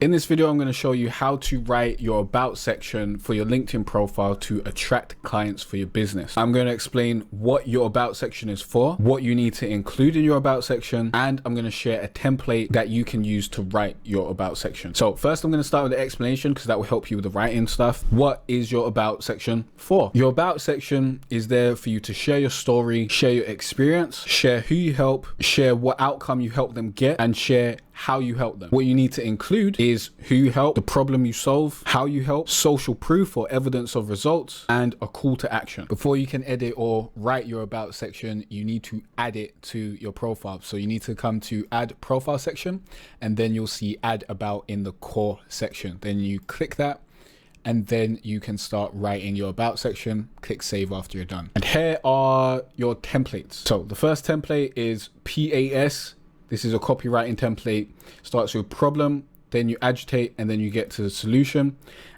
In this video, I'm going to show you how to write your about section for your LinkedIn profile to attract clients for your business. I'm going to explain what your about section is for, what you need to include in your about section, and I'm going to share a template that you can use to write your about section. So first, I'm going to start with the explanation because that will help you with the writing stuff. What is your about section for? Your about section is there for you to share your story, share your experience, share who you help, share what outcome you help them get, and share how you help them. What you need to include is who you help, the problem you solve, how you help, social proof or evidence of results, and a call to action. Before you can edit or write your about section, you need to add it to your profile. So you need to come to add profile section, and then you'll see add about in the core section. Then you click that, and then you can start writing your about section. Click save after you're done. And here are your templates. So the first template is PAS. This is a copywriting template. Starts with problem, then you agitate, and then you get to the solution.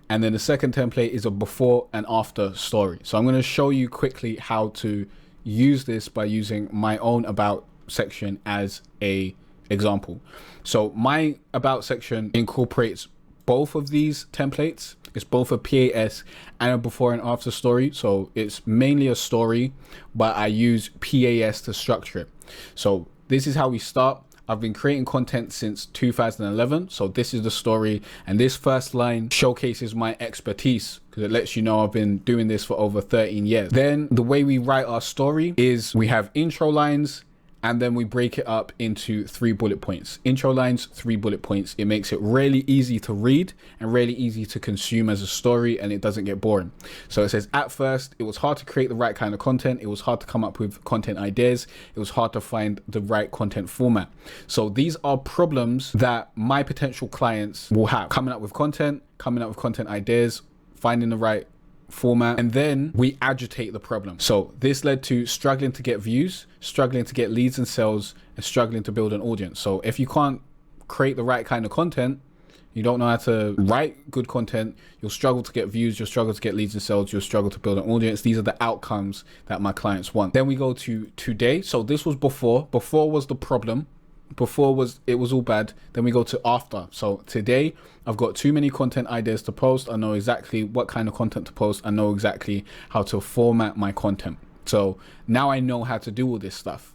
And then the second template is a before and after story. So I'm going to show you quickly how to use this by using my own about section as a example. So my about section incorporates both of these templates. It's both a PAS and a before and after story. So it's mainly a story, but I use PAS to structure it. So this is how we start. I've been creating content since 2011. So this is the story. And this first line showcases my expertise because it lets you know I've been doing this for over 13 years. Then the way we write our story is we have intro lines, and then we break it up into 3 bullet points. Intro lines, 3 bullet points. It makes it really easy to read and really easy to consume as a story, and it doesn't get boring. So it says, at first, it was hard to create the right kind of content. It was hard to come up with content ideas. It was hard to find the right content format. So these are problems that my potential clients will have. Coming up with content ideas, finding the right format, and then we agitate the problem. So this led to struggling to get views, struggling to get leads and sales, and struggling to build an audience. So if you can't create the right kind of content, you don't know how to write good content, you'll struggle to get views, you'll struggle to get leads and sales, you'll struggle to build an audience. These are the outcomes that my clients want. Then we go to today. So this was before was the problem. Before it was all bad. Then we go to after. So today I've got too many content ideas to post. I know exactly what kind of content to post. I know exactly how to format my content. So now I know how to do all this stuff,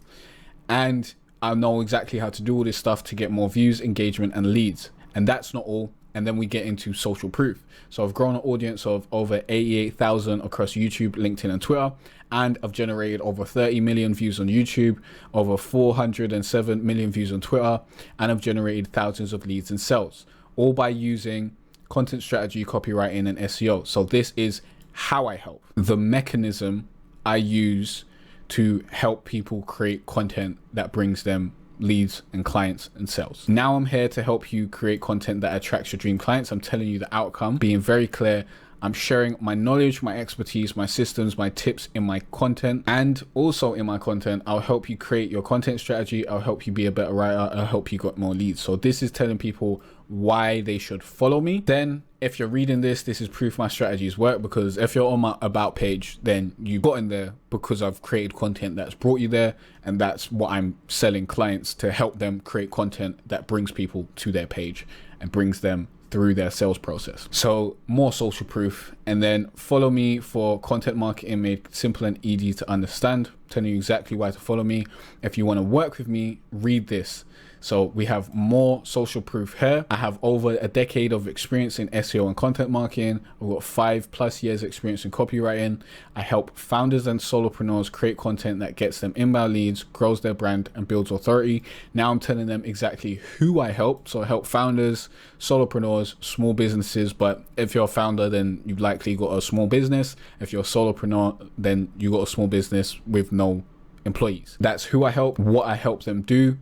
and I know exactly how to do all this stuff to get more views, engagement, and leads. And that's not all. And then we get into social proof. So I've grown an audience of over 88,000 across YouTube, LinkedIn, and Twitter. And I've generated over 30 million views on YouTube, over 407 million views on Twitter. And I've generated thousands of leads and sales, all by using content strategy, copywriting, and SEO. So this is how I help. The mechanism I use to help people create content that brings them leads and clients and sales. Now I'm here to help you create content that attracts your dream clients. I'm telling you the outcome, being very clear. I'm sharing my knowledge, my expertise, my systems, my tips in my content. And also in my content, I'll help you create your content strategy. I'll help you be a better writer. I'll help you get more leads. So this is telling people why they should follow me. Then if you're reading this is proof my strategies work, because if you're on my about page, then you got in there because I've created content that's brought you there. And that's what I'm selling clients, to help them create content that brings people to their page and brings them through their sales process. So more social proof. And then follow me for content marketing made simple and easy to understand, telling you exactly why to follow me. If you want to work with me, read this. So we have more social proof here. I have over a decade of experience in SEO and content marketing. I've got 5+ years experience in copywriting. I help founders and solopreneurs create content that gets them inbound leads, grows their brand, and builds authority. Now I'm telling them exactly who I help. So I help founders, solopreneurs, small businesses. But if you're a founder, then you've likely got a small business. If you're a solopreneur, then you got a small business with no employees. That's who I help, what I help them do,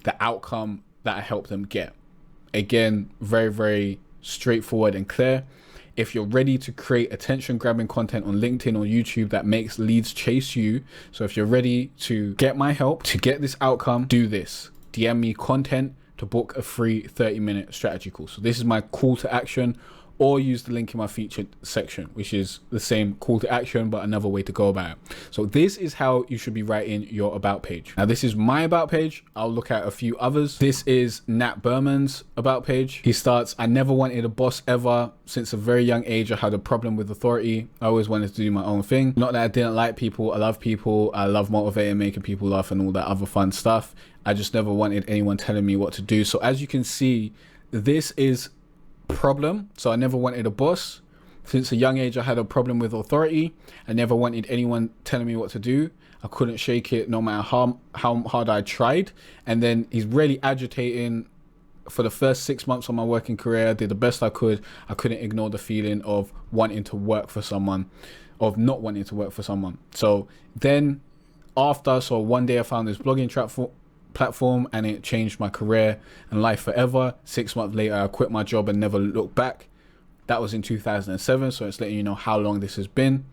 the outcome that I help them get. Again, very, very straightforward and clear. If you're ready to create attention grabbing content on LinkedIn or YouTube that makes leads chase you, so if you're ready to get my help to get this outcome, do this. DM me content to book a free 30-minute strategy call. So this is my call to action. or use the link in my featured section, which is the same call to action, but another way to go about it. So this is how you should be writing your about page. Now, this is my about page. I'll look at a few others. This is Nat Berman's about page. He starts, I never wanted a boss ever. Since a very young age, I had a problem with authority. I always wanted to do my own thing. Not that I didn't like people. I love people. I love motivating, making people laugh and all that other fun stuff. I just never wanted anyone telling me what to do. So as you can see, this is problem. So I never wanted a boss. Since a young age, I had a problem with authority. I never wanted anyone telling me what to do. I couldn't shake it no matter how hard I tried. And then he's really agitating. For the first 6 months of my working career, I did the best I could. I couldn't ignore the feeling of wanting to work for someone, of not wanting to work for someone. So then so one day I found this blogging platform and it changed my career and life forever. 6 months later, I quit my job and never looked back. That was in 2007. So it's letting you know how long this has been.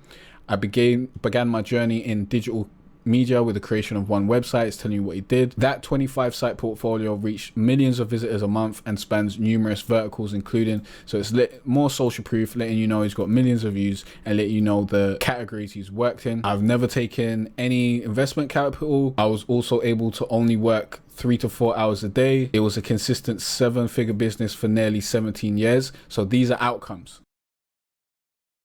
I began my journey in digital media with the creation of one website. It's telling you what he did. That 25 site portfolio reached millions of visitors a month and spans numerous verticals, including, so it's more social proof, letting you know he's got millions of views and letting you know the categories he's worked in. I've never taken any investment capital. I was also able to only work 3 to 4 hours a day. It was a consistent 7-figure business for nearly 17 years. So these are outcomes.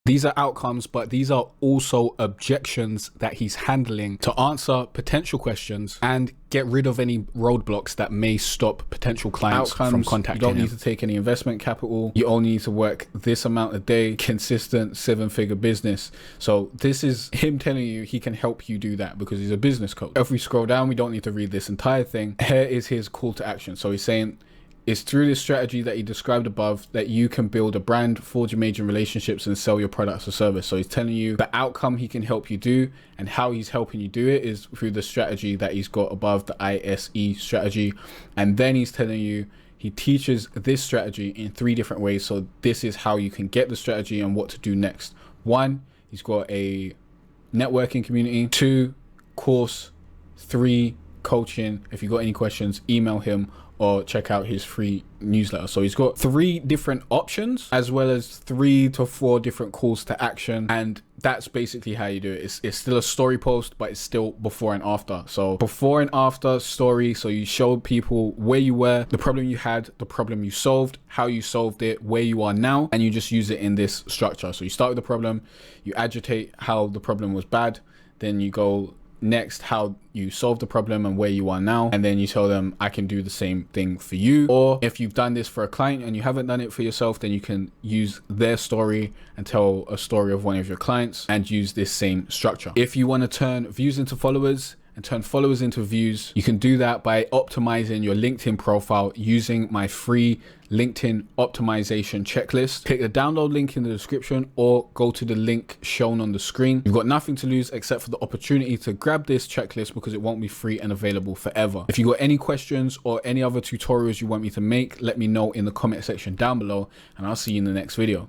These are outcomes, but these are also objections that he's handling to answer potential questions and get rid of any roadblocks that may stop potential clients from contacting him. You don't need to take any investment capital. You only need to work this amount a day, consistent 7-figure business. So this is him telling you he can help you do that because he's a business coach. If we scroll down, we don't need to read this entire thing. Here is his call to action. So he's saying, it's through this strategy that he described above that you can build a brand, forge major relationships, and sell your products or service. So he's telling you the outcome he can help you do, and how he's helping you do it is through the strategy that he's got above, the ISE strategy. And then he's telling you he teaches this strategy in 3 different ways. So this is how you can get the strategy and what to do next. 1, he's got a networking community. 2, course. 3, coaching. If you've got any questions, email him or check out his free newsletter. So he's got 3 different options as well as 3 to 4 different calls to action. And that's basically how you do it. It's still a story post, but it's still before and after. So before and after story. So you show people where you were, the problem you had, the problem you solved, how you solved it, where you are now, and you just use it in this structure. So you start with the problem, you agitate how the problem was bad, then you go next how you solve the problem and where you are now, and then you tell them I can do the same thing for you. Or if you've done this for a client and you haven't done it for yourself, then you can use their story and tell a story of one of your clients and use this same structure. If you want to turn views into followers and turn followers into views, you can do that by optimizing your LinkedIn profile using my free LinkedIn optimization checklist. Click the download link in the description or go to the link shown on the screen. You've got nothing to lose except for the opportunity to grab this checklist because it won't be free and available forever. If you got any questions or any other tutorials you want me to make, let me know in the comment section down below, and I'll see you in the next video.